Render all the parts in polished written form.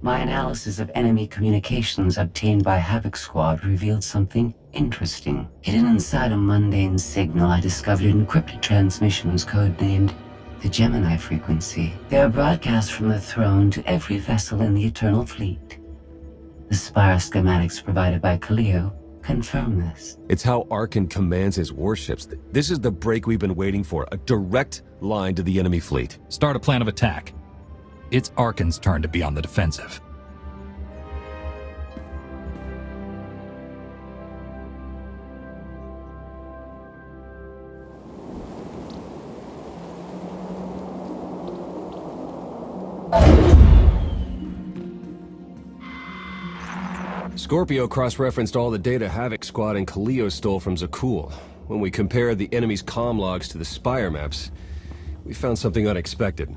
My analysis of enemy communications obtained by Havoc Squad revealed something interesting. Hidden inside a mundane signal, I discovered encrypted transmissions codenamed the Gemini frequency. They are broadcast from the throne to every vessel in the Eternal Fleet. The Spire schematics provided by Kaleo confirm this. It's how Arkan commands his warships. This is the break we've been waiting for, a direct line to the enemy fleet. Start a plan of attack. It's Arkan's turn to be on the defensive. Scorpio cross-referenced all the data Havoc Squad and Kaleo stole from Zakul. When we compared the enemy's comm logs to the Spire maps, we found something unexpected.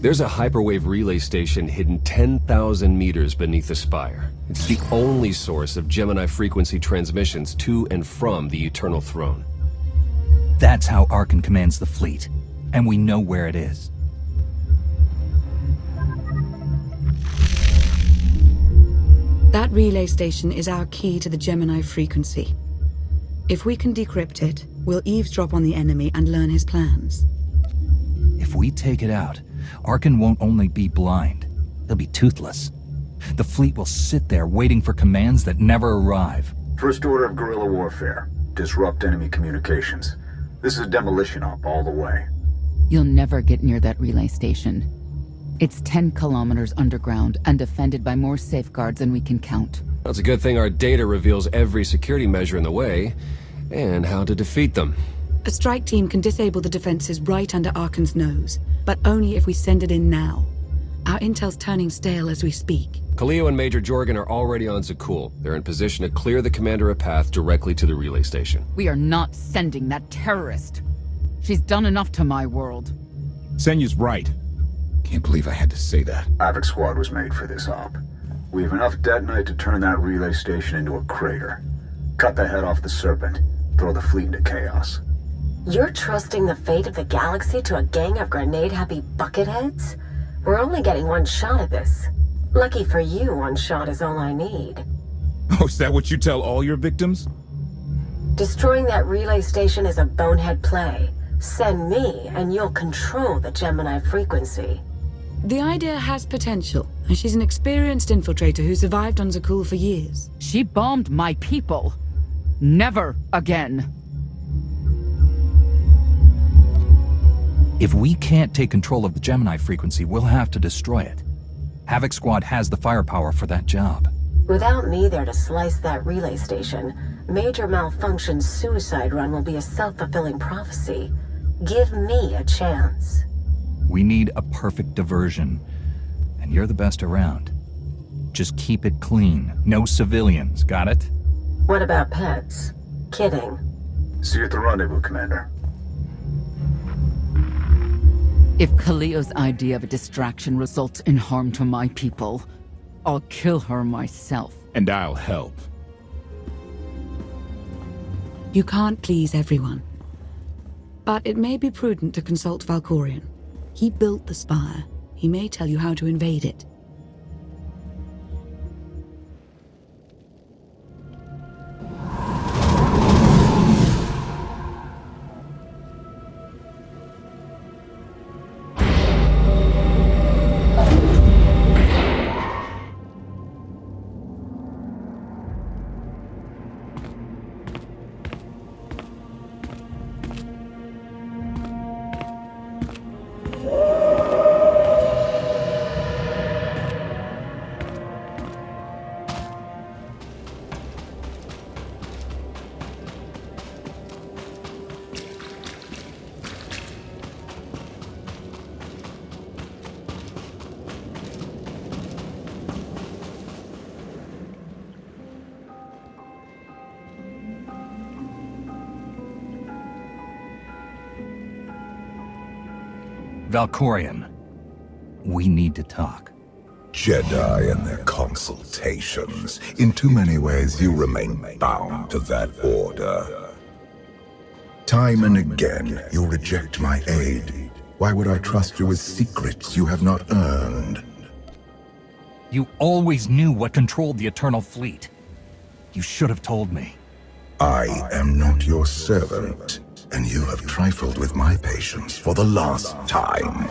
There's a hyperwave relay station hidden 10,000 meters beneath the Spire. It's the only source of Gemini frequency transmissions to and from the Eternal Throne. That's how Arkan commands the fleet, and we know where it is. That relay station is our key to the Gemini frequency. If we can decrypt it, we'll eavesdrop on the enemy and learn his plans. If we take it out, Arkan won't only be blind, he'll be toothless. The fleet will sit there waiting for commands that never arrive. First order of guerrilla warfare. Disrupt enemy communications. This is a demolition op all the way. You'll never get near that relay station. It's 10 kilometers underground and defended by more safeguards than we can count. It's a good thing our data reveals every security measure in the way, and how to defeat them. A strike team can disable the defenses right under Arkan's nose, but only if we send it in now. Our intel's turning stale as we speak. Kaleo and Major Jorgen are already on Zakul. They're in position to clear the commander a path directly to the relay station. We are not sending that terrorist. She's done enough to my world. Senyu's right. Can't believe I had to say that. Havoc Squad was made for this op. We have enough detonite to turn that relay station into a crater. Cut the head off the Serpent. Throw the fleet into chaos. You're trusting the fate of the galaxy to a gang of grenade-happy bucketheads? We're only getting one shot at this. Lucky for you, one shot is all I need. Oh, is that what you tell all your victims? Destroying that relay station is a bonehead play. Send me, and you'll control the Gemini frequency. The idea has potential, and she's an experienced infiltrator who survived on Zakul for years. She bombed my people. Never again. If we can't take control of the Gemini frequency, we'll have to destroy it. Havoc Squad has the firepower for that job. Without me there to slice that relay station, Major Malfunction's suicide run will be a self-fulfilling prophecy. Give me a chance. We need a perfect diversion, and you're the best around. Just keep it clean. No civilians, got it? What about pets? Kidding. See you at the rendezvous, Commander. If Kaleo's idea of a distraction results in harm to my people, I'll kill her myself. And I'll help. You can't please everyone. But it may be prudent to consult Valkorion. He built the Spire. He may tell you how to invade it. Valkorion, we need to talk. Jedi and their consultations. In too many ways, you remain bound to that order. Time and again, you reject my aid. Why would I trust you with secrets you have not earned? You always knew what controlled the Eternal Fleet. You should have told me. I am not your servant, and you have trifled with my patience for the last time.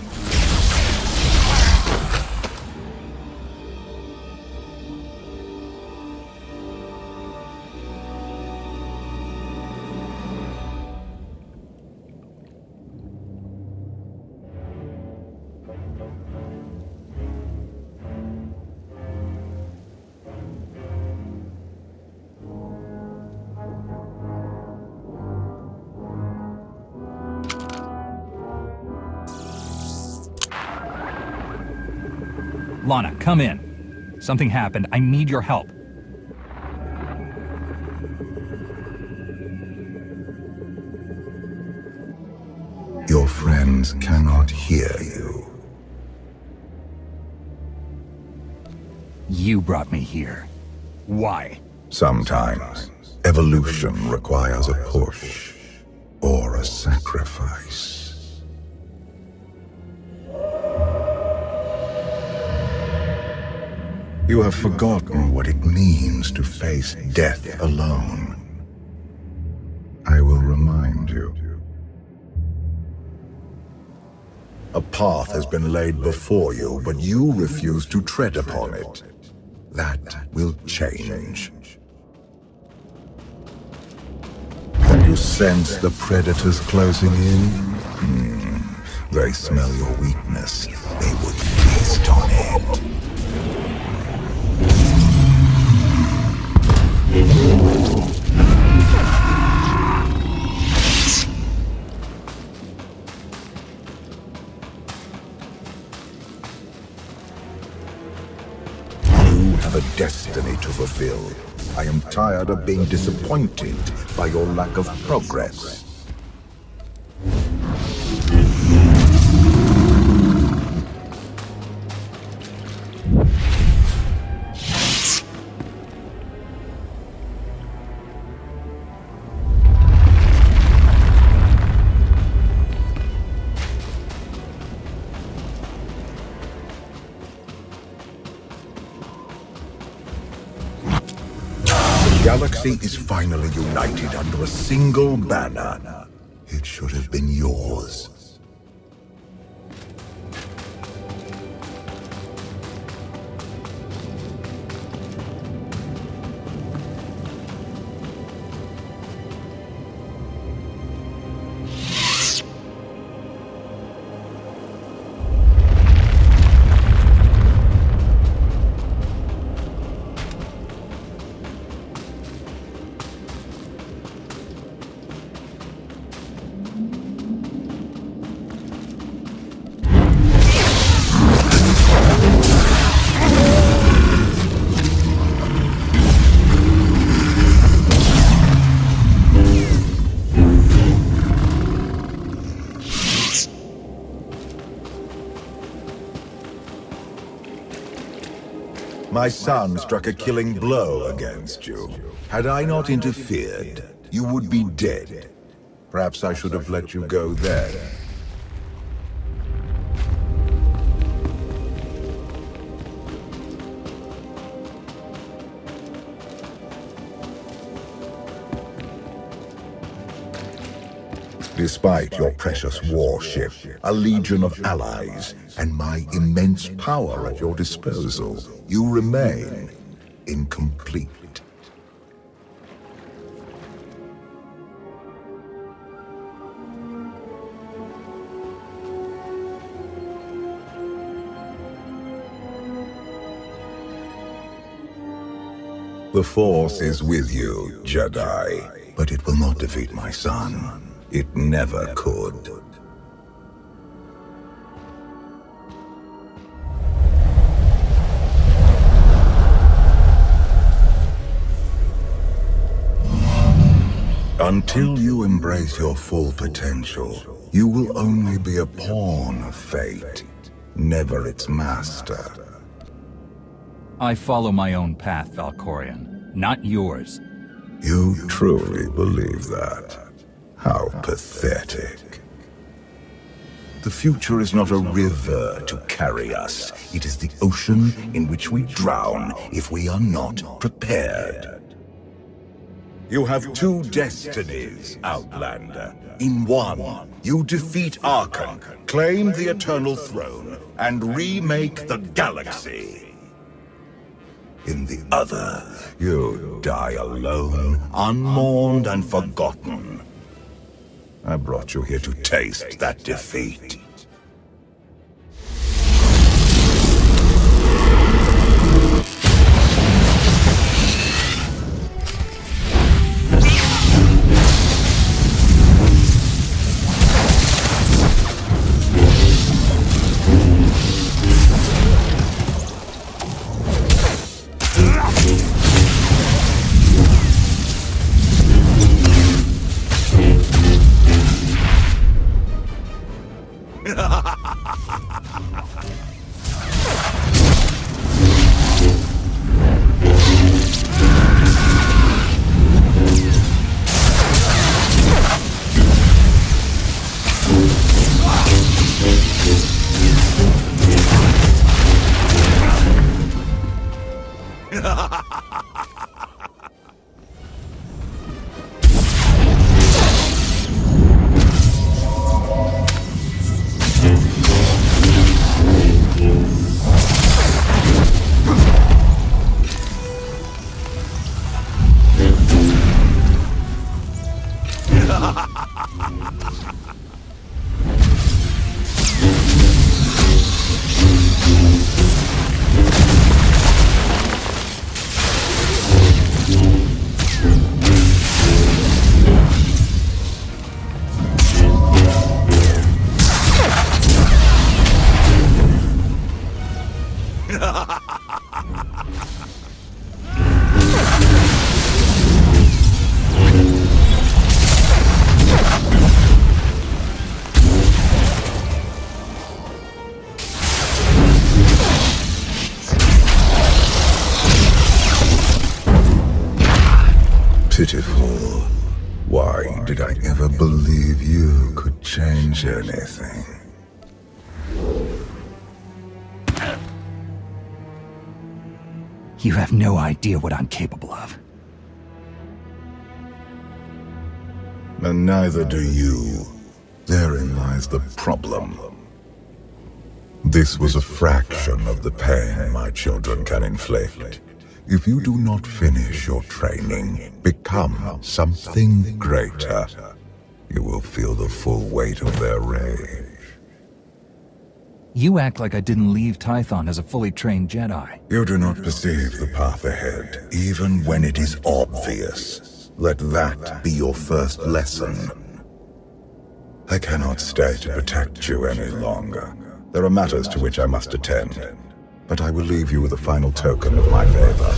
Lana, come in. Something happened. I need your help. Your friends cannot hear you. You brought me here. Why? Sometimes, evolution requires a push or a sacrifice. You have forgotten what it means to face death alone. I will remind you. A path has been laid before you, but you refuse to tread upon it. That will change. Can you sense the predators closing in? They smell your weakness. They would feast on it. You have a destiny to fulfill. I am tired of being disappointed by your lack of progress. The galaxy is finally united under a single banner. It should have been yours. My son struck a killing blow against you. Had I not interfered, you would be dead. Perhaps I should have let you go then. Despite your precious warship, a legion of allies, and my immense power at your disposal, you remain incomplete. The Force is with you, Jedi, but it will not defeat my son. It never could. Until you embrace your full potential, you will only be a pawn of fate, never its master. I follow my own path, Valkorion, not yours. You truly believe that? How pathetic. The future is not a river to carry us. It is the ocean in which we drown if we are not prepared. You have two destinies, Outlander. In one, you defeat Arkham, claim the Eternal Throne, and remake the galaxy. In the other, you die alone, unmourned and forgotten. I brought you here to taste that defeat. Pitiful. Why did I ever believe you could change anything? You have no idea what I'm capable of. And neither do you. Therein lies the problem. This was a fraction of the pain my children can inflict. If you do not finish your training, become something greater, you will feel the full weight of their rage. You act like I didn't leave Tython as a fully trained Jedi. You do not perceive the path ahead, even when it is obvious. Let that be your first lesson. I cannot stay to protect you any longer. There are matters to which I must attend, but I will leave you with a final token of my favor.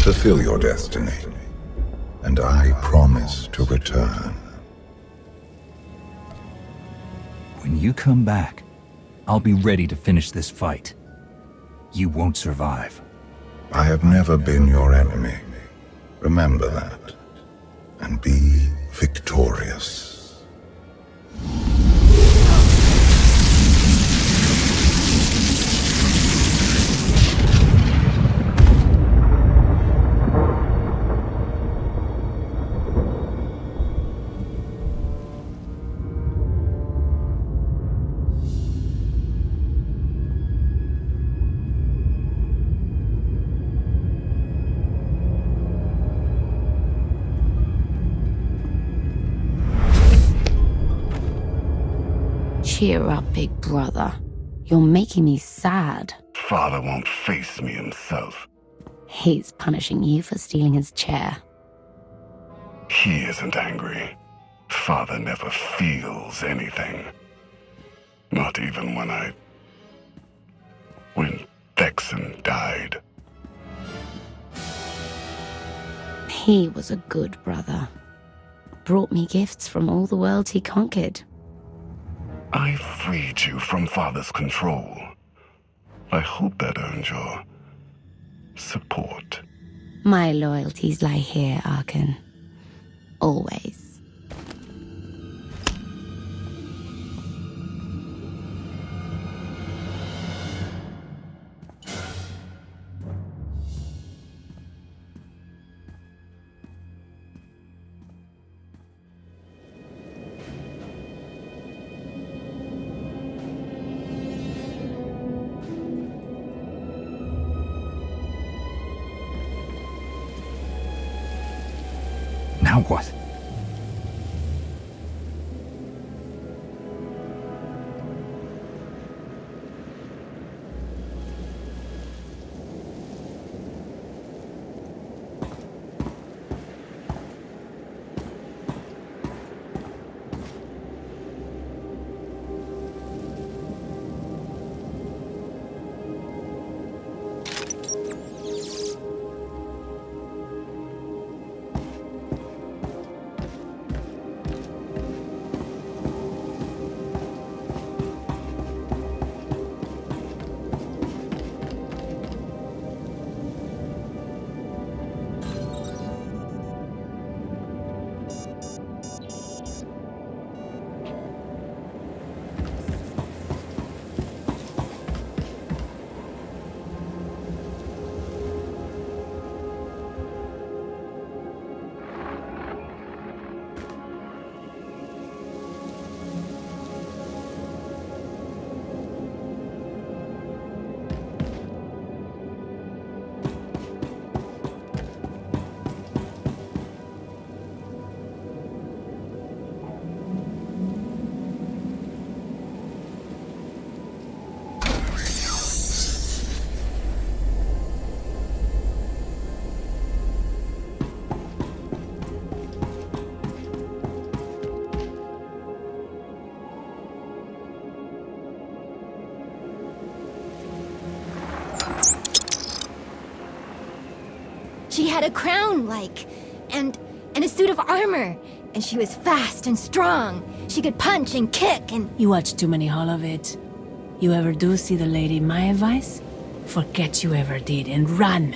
Fulfill your destiny, and I promise to return. When you come back, I'll be ready to finish this fight. You won't survive. I have never been your enemy. Remember that, and be victorious. Cheer up, big brother. You're making me sad. Father won't face me himself. He's punishing you for stealing his chair. He isn't angry. Father never feels anything. Not even when Vexen died. He was a good brother. Brought me gifts from all the worlds he conquered. I freed you from Father's control. I hope that earned your support. My loyalties lie here, Arkan. Always. Now what? She had a crown, and a suit of armor. And she was fast and strong. She could punch and kick and... You watch too many holovids. You ever do see the lady my advice? Forget you ever did and run.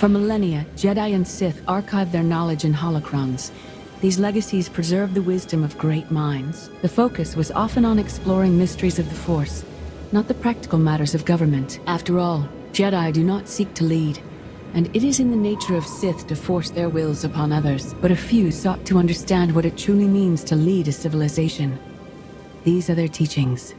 For millennia, Jedi and Sith archived their knowledge in holocrons. These legacies preserved the wisdom of great minds. The focus was often on exploring mysteries of the Force, not the practical matters of government. After all, Jedi do not seek to lead, and it is in the nature of Sith to force their wills upon others. But a few sought to understand what it truly means to lead a civilization. These are their teachings.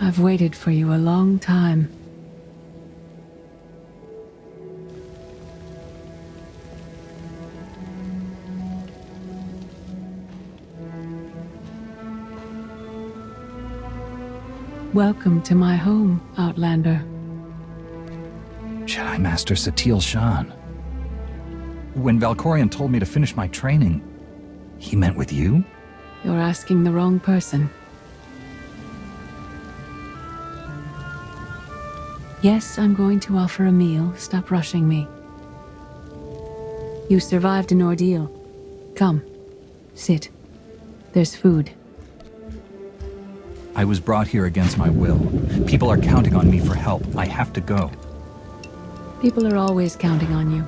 I've waited for you a long time. Welcome to my home, Outlander. Jedi Master Satele Shan. When Valkorion told me to finish my training, he meant with you? You're asking the wrong person. Yes, I'm going to offer a meal. Stop rushing me. You survived an ordeal. Come, sit. There's food. I was brought here against my will. People are counting on me for help. I have to go. People are always counting on you.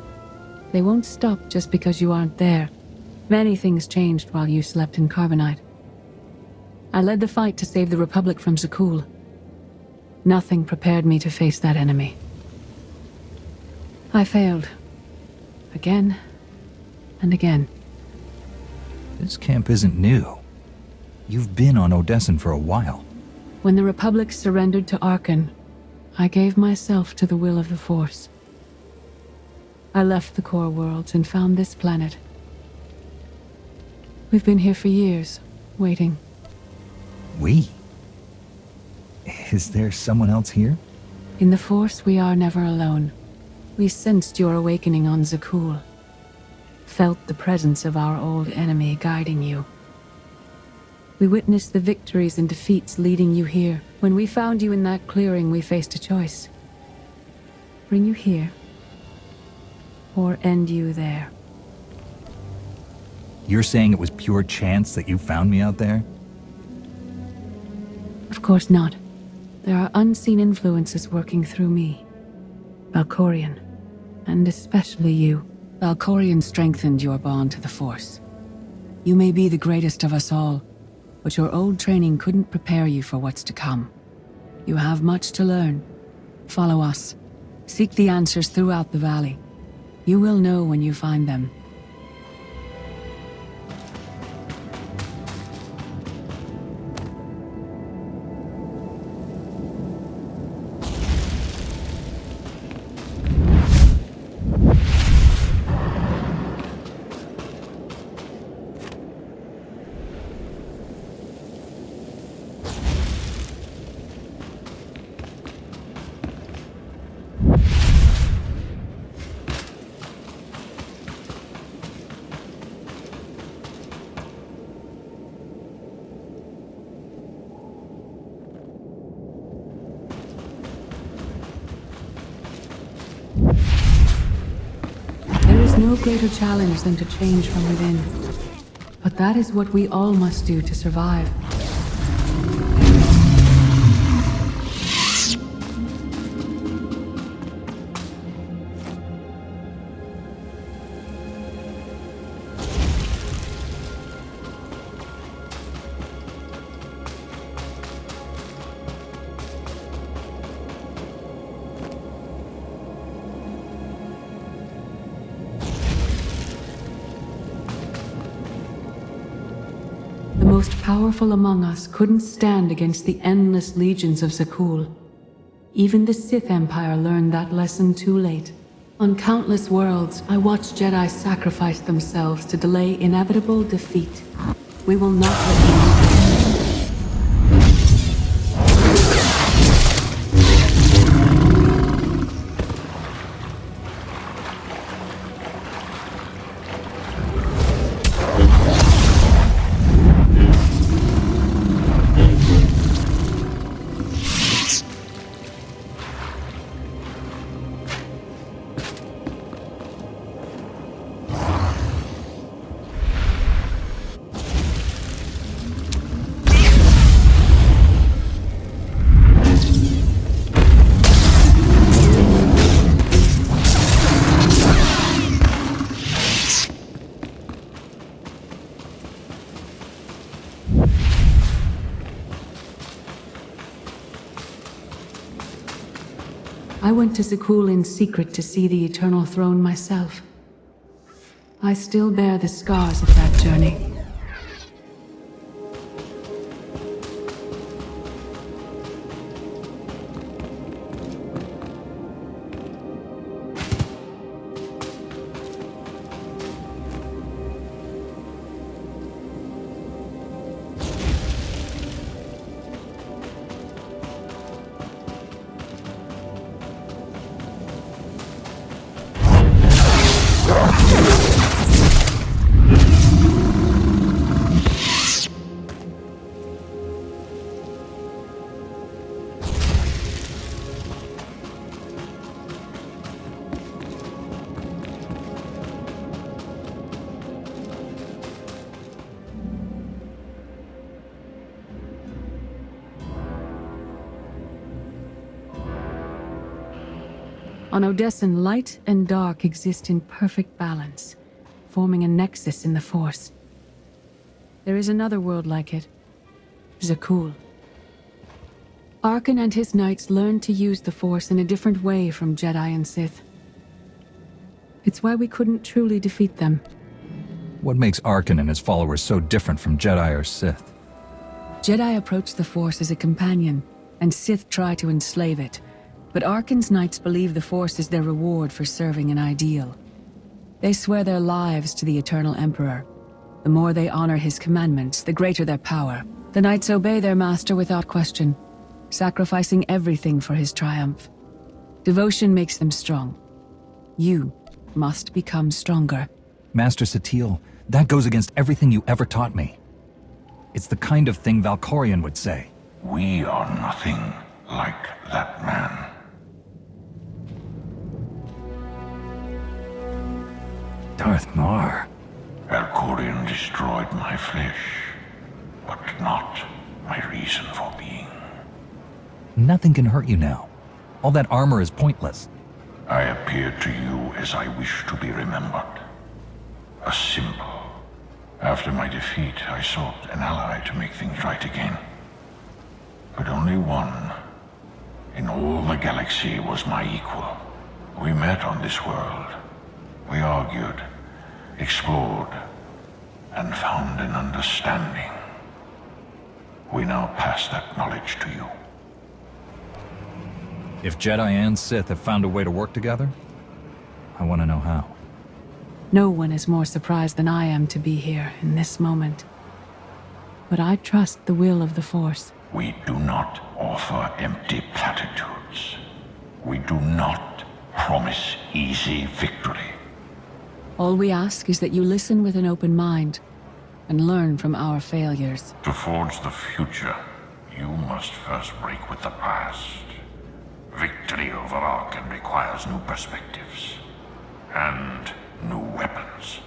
They won't stop just because you aren't there. Many things changed while you slept in Carbonite. I led the fight to save the Republic from Zakuul. Nothing prepared me to face that enemy. I failed. Again and again. This camp isn't new. You've been on Odessen for a while. When the Republic surrendered to Arkan, I gave myself to the will of the Force. I left the core worlds and found this planet. We've been here for years, waiting. We? Is there someone else here? In the Force, we are never alone. We sensed your awakening on Zakuul. Felt the presence of our old enemy guiding you. We witnessed the victories and defeats leading you here. When we found you in that clearing, we faced a choice. Bring you here, or end you there. You're saying it was pure chance that you found me out there? Of course not. There are unseen influences working through me. Valkorion, and especially you. Valkorion strengthened your bond to the Force. You may be the greatest of us all, but your old training couldn't prepare you for what's to come. You have much to learn. Follow us. Seek the answers throughout the valley. You will know when you find them. No greater challenge than to change from within. But that is what we all must do to survive. most powerful among us couldn't stand against the endless legions of Zakul. Even the Sith Empire learned that lesson too late. On countless worlds, I watched Jedi sacrifice themselves to delay inevitable defeat. We will not let them. I went to Zakul in secret to see the Eternal Throne myself. I still bear the scars of that journey. On Odessen, light and dark exist in perfect balance, forming a nexus in the Force. There is another world like it, Zakul. Arkan and his knights learned to use the Force in a different way from Jedi and Sith. It's why we couldn't truly defeat them. What makes Arkan and his followers so different from Jedi or Sith? Jedi approach the Force as a companion, and Sith try to enslave it. But Arkan's knights believe the Force is their reward for serving an ideal. They swear their lives to the Eternal Emperor. The more they honor his commandments, the greater their power. The knights obey their master without question, sacrificing everything for his triumph. Devotion makes them strong. You must become stronger. Master Satele, that goes against everything you ever taught me. It's the kind of thing Valkorion would say. We are nothing like that man. Darth Maul. Valkorion destroyed my flesh, but not my reason for being. Nothing can hurt you now. All that armor is pointless. I appeared to you as I wish to be remembered. A symbol. After my defeat, I sought an ally to make things right again. But only one in all the galaxy was my equal. We met on this world. We argued, explored, and found an understanding. We now pass that knowledge to you. If Jedi and Sith have found a way to work together, I want to know how. No one is more surprised than I am to be here in this moment. But I trust the will of the Force. We do not offer empty platitudes. We do not promise easy victory. All we ask is that you listen with an open mind and learn from our failures. To forge the future, you must first break with the past. Victory over Arkan requires new perspectives and new weapons.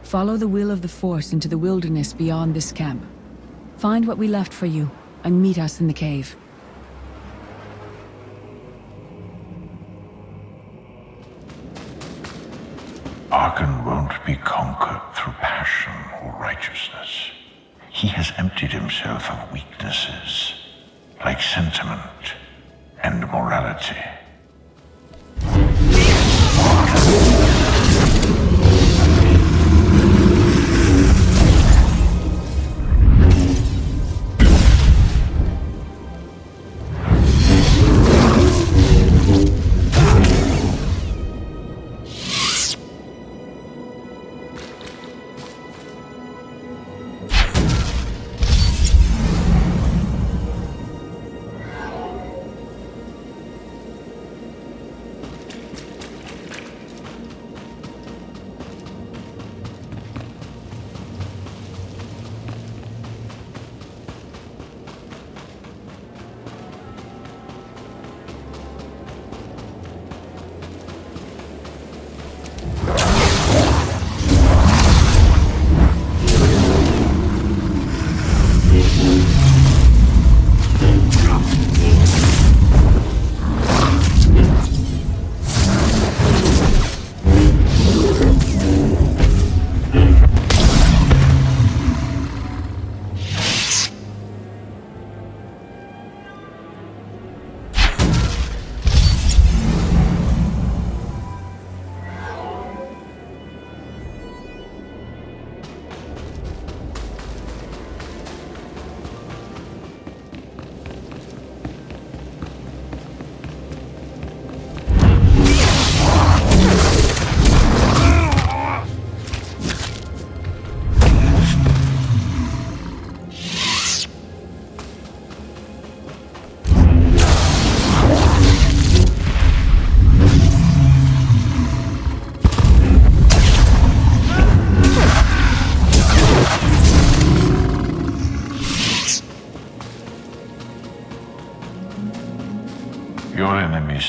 Follow the will of the Force into the wilderness beyond this camp. Find what we left for you and meet us in the cave. Arkan won't be conquered through passion or righteousness. He has emptied himself of weaknesses, like sentiment and morality.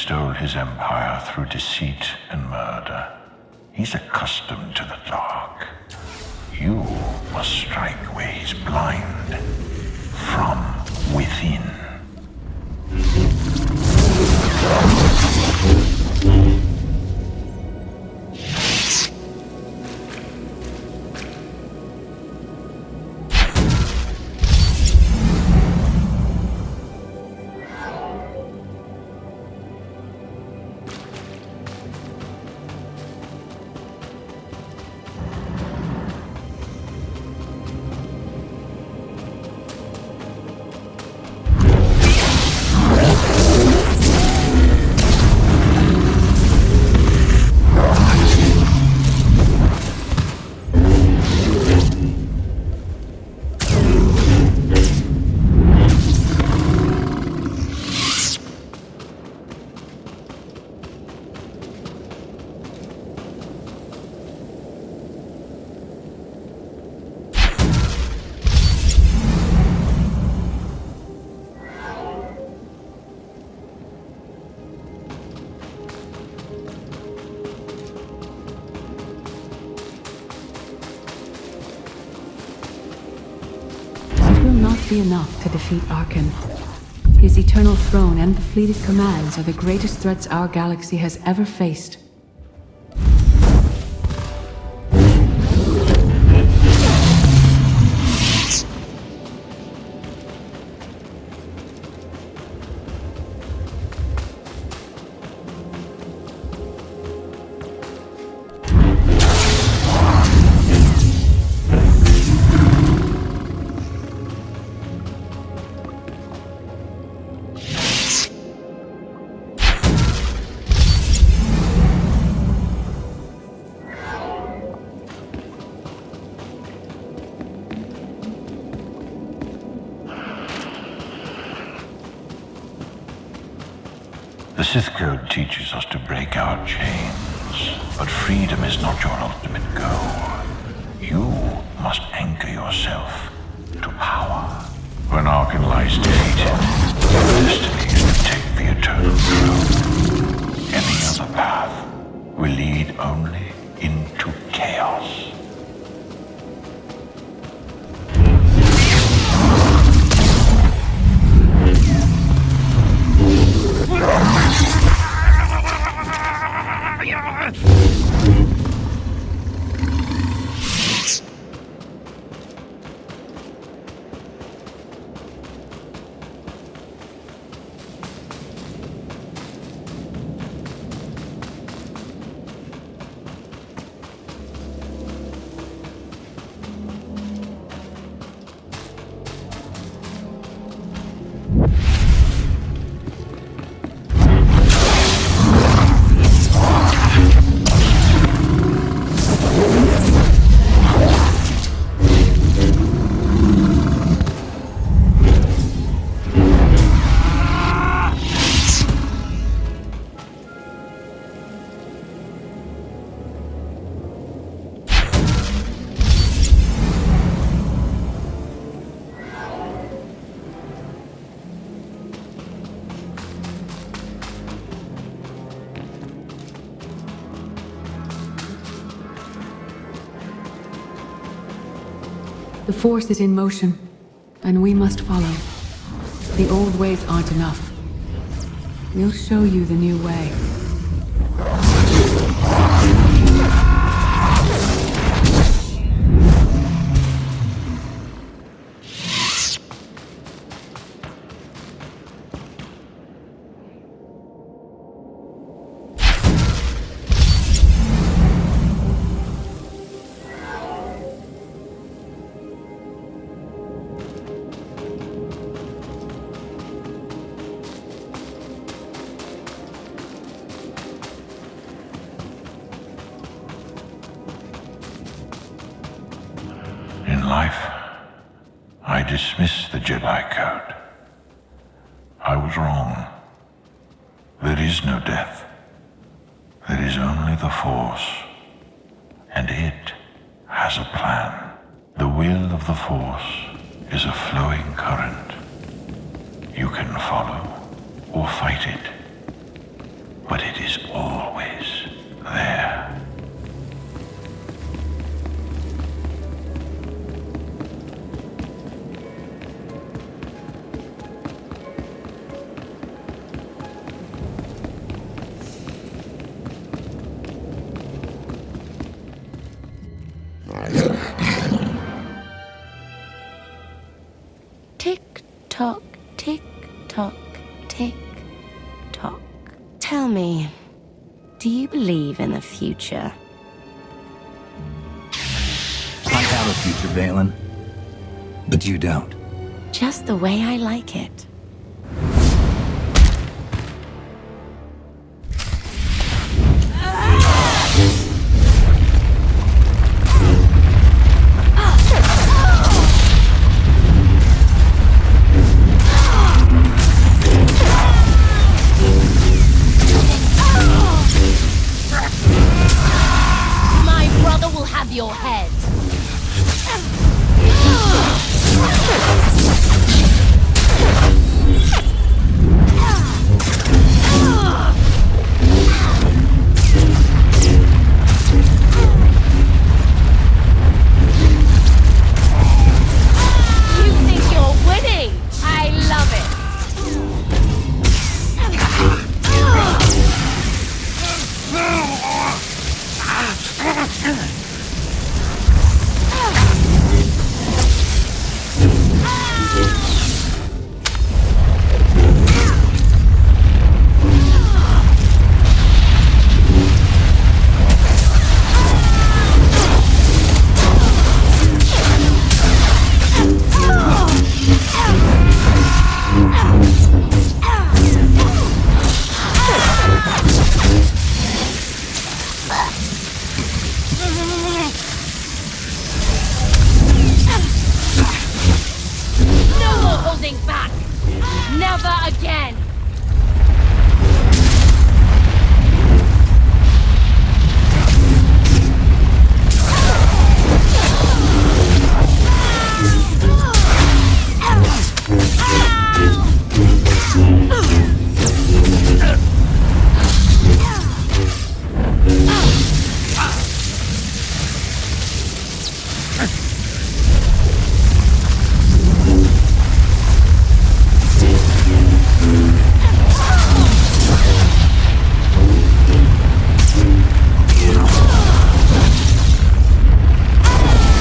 stole his empire through deceit and murder. He's accustomed to the dark. You must strike where he's blind. From within. Be enough to defeat Arkan. His eternal throne and the fleeted commands are the greatest threats our galaxy has ever faced. The Sith Code teaches us to break our chains, but freedom is not your ultimate goal. You must anchor yourself to power. When Arkan lies defeated, your destiny is to take the eternal throne. Any other path will lead only into chaos. The Force is in motion, and we must follow. The old ways aren't enough. We'll show you the new way. Life, I dismiss the Jedi Code. I was wrong. There is no death. There is only the Force. And it has a plan. The will of the Force is a flowing current. You can follow or fight it. tock, tick tock, tick tock. Tell me, do you believe in the future? I have a future, Valen. But you don't. Just the way I like it. My brother will have your head. You think you're winning? I love it. No more holding back. Never again.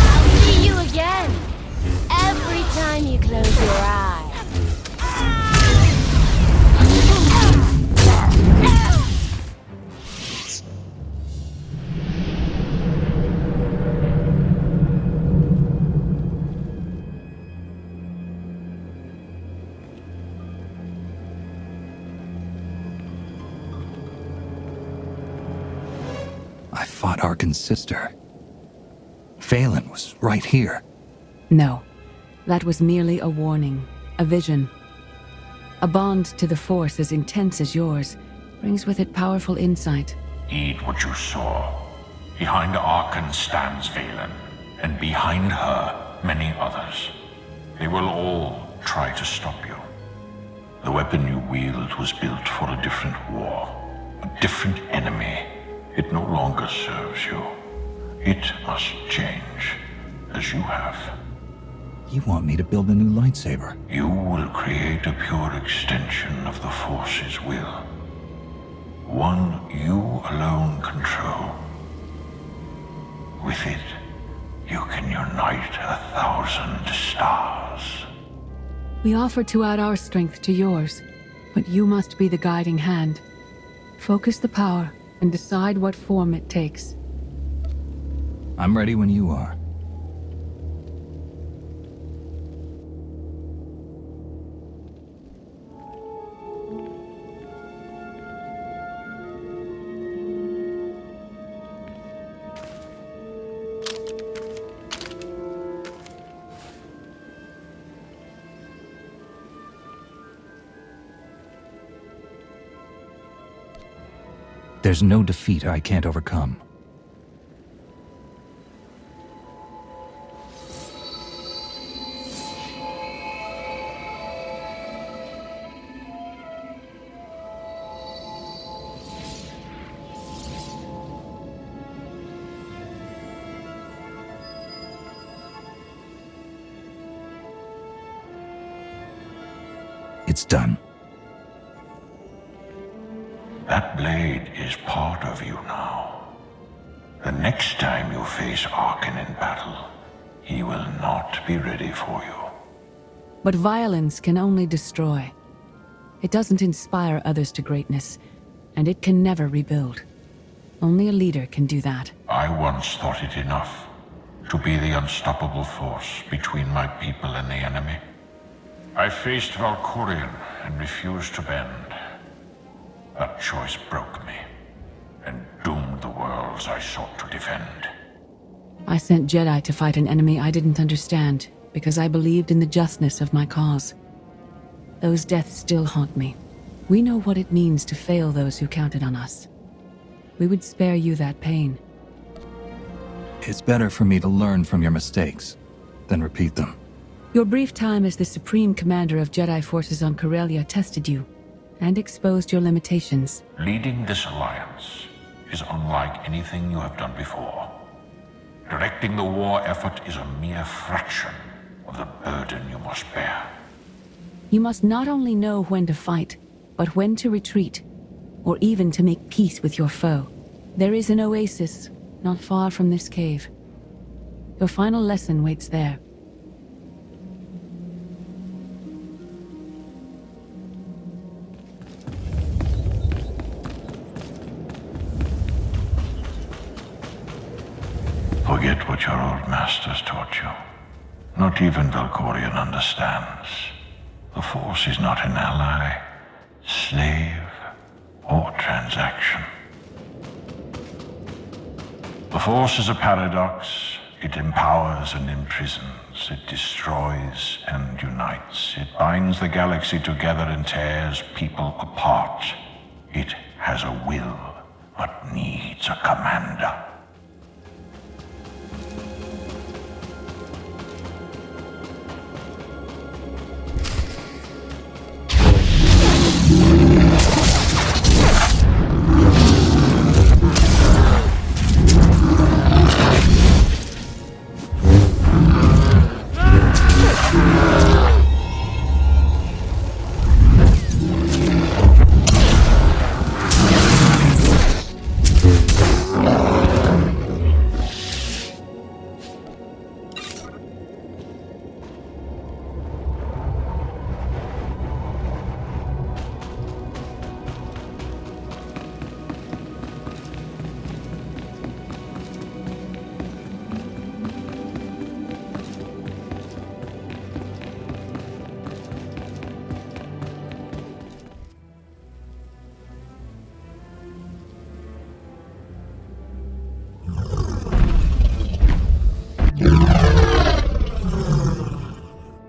I'll see you again. Every time you close your eyes. I fought Arkan's sister. Valen was right here. No, that was merely a warning, a vision. A bond to the Force as intense as yours brings with it powerful insight. Heed what you saw. Behind Arkan stands Valen, and behind her, many others. They will all try to stop you. The weapon you wield was built for a different war, a different enemy. It no longer serves you. It must change, as you have. You want me to build a new lightsaber? You will create a pure extension of the Force's will. One you alone control. With it, you can unite 1,000 stars. We offer to add our strength to yours, but you must be the guiding hand. Focus the power and decide what form it takes. I'm ready when you are. There's no defeat I can't overcome. It's done. That blade is part of you now. The next time you face Arkan in battle, he will not be ready for you. But violence can only destroy. It doesn't inspire others to greatness, and it can never rebuild. Only a leader can do that. I once thought it enough to be the unstoppable force between my people and the enemy. I faced Valkyrian and refused to bend. That choice broke me and doomed the worlds I sought to defend. I sent Jedi to fight an enemy I didn't understand because I believed in the justness of my cause. Those deaths still haunt me. We know what it means to fail those who counted on us. We would spare you that pain. It's better for me to learn from your mistakes than repeat them. Your brief time as the Supreme Commander of Jedi forces on Corellia tested you and exposed your limitations. Leading this alliance is unlike anything you have done before. Directing the war effort is a mere fraction of the burden you must bear. You must not only know when to fight, but when to retreat, or even to make peace with your foe. There is an oasis not far from this cave. Your final lesson waits there. Forget what your old masters taught you. Not even Valkyrian understands. The Force is not an ally, slave, or transaction. The Force is a paradox. It empowers and imprisons. It destroys and unites. It binds the galaxy together and tears people apart. It has a will, but needs a commander.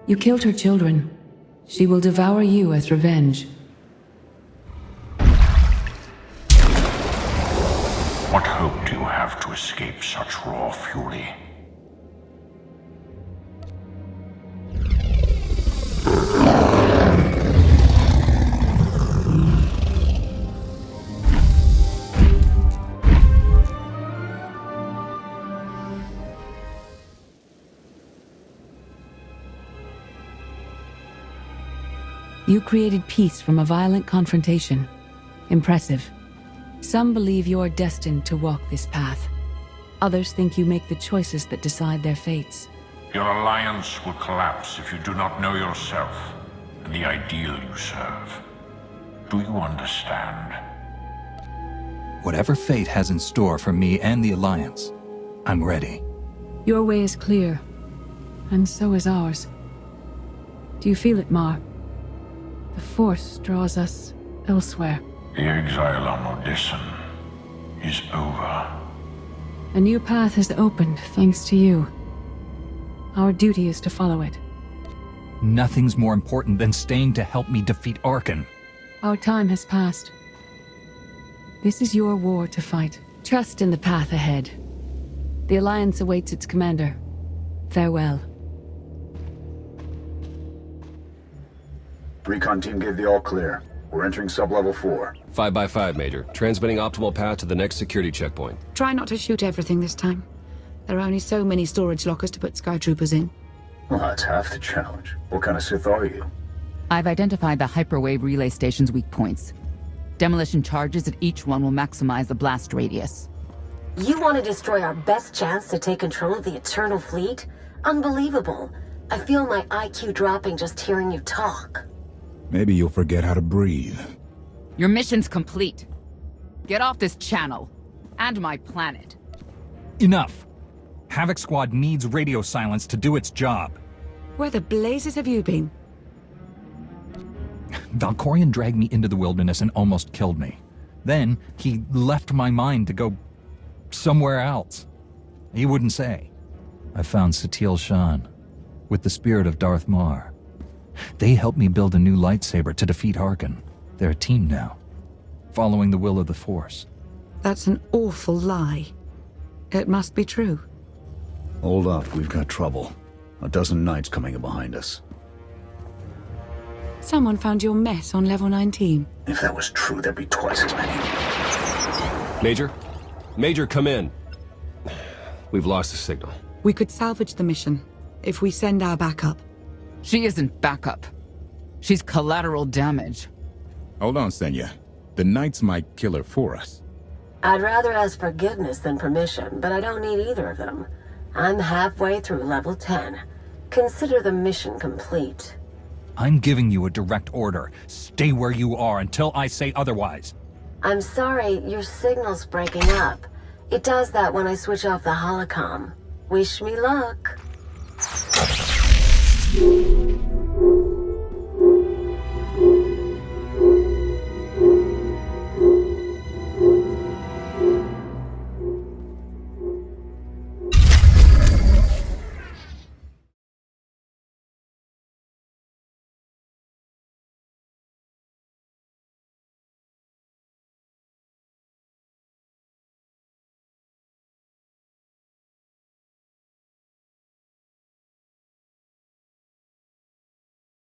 You killed her children. She will devour you as revenge. What hope do you have to escape such raw fury? You created peace from a violent confrontation. Impressive. Some believe you're destined to walk this path. Others think you make the choices that decide their fates. Your alliance will collapse if you do not know yourself and the ideal you serve. Do you understand? Whatever fate has in store for me and the Alliance, I'm ready. Your way is clear, and so is ours. Do you feel it, Mar? The Force draws us elsewhere. The exile on Odyssean is over. A new path has opened, thanks to you. Our duty is to follow it. Nothing's more important than staying to help me defeat Arkan. Our time has passed. This is your war to fight. Trust in the path ahead. The Alliance awaits its commander. Farewell. Recon team gave the all clear. We're entering sub-level 4. 5x5, Major. Transmitting optimal path to the next security checkpoint. Try not to shoot everything this time. There are only so many storage lockers to put Skytroopers in. Well, that's half the challenge. What kind of Sith are you? I've identified the hyperwave relay station's weak points. Demolition charges at each one will maximize the blast radius. You want to destroy our best chance to take control of the Eternal Fleet? Unbelievable. I feel my IQ dropping just hearing you talk. Maybe you'll forget how to breathe. Your mission's complete. Get off this channel. And my planet. Enough! Havoc Squad needs radio silence to do its job. Where the blazes have you been? Valkorion dragged me into the wilderness and almost killed me. Then, he left my mind to go somewhere else. He wouldn't say. I found Satil Shan, with the spirit of Darth Mar. They helped me build a new lightsaber to defeat Harkon. They're a team now, following the will of the Force. That's an awful lie. It must be true. Hold up, we've got trouble. A dozen knights coming in behind us. Someone found your mess on level 19. If that was true, there'd be twice as many. Major? Major, come in. We've lost the signal. We could salvage the mission if we send our backup. She isn't backup. She's collateral damage. Hold on, Senya. The Knights might kill her for us. I'd rather ask forgiveness than permission, but I don't need either of them. I'm halfway through level 10. Consider the mission complete. I'm giving you a direct order. Stay where you are until I say otherwise. I'm sorry, your signal's breaking up. It does that when I switch off the holocom. Wish me luck.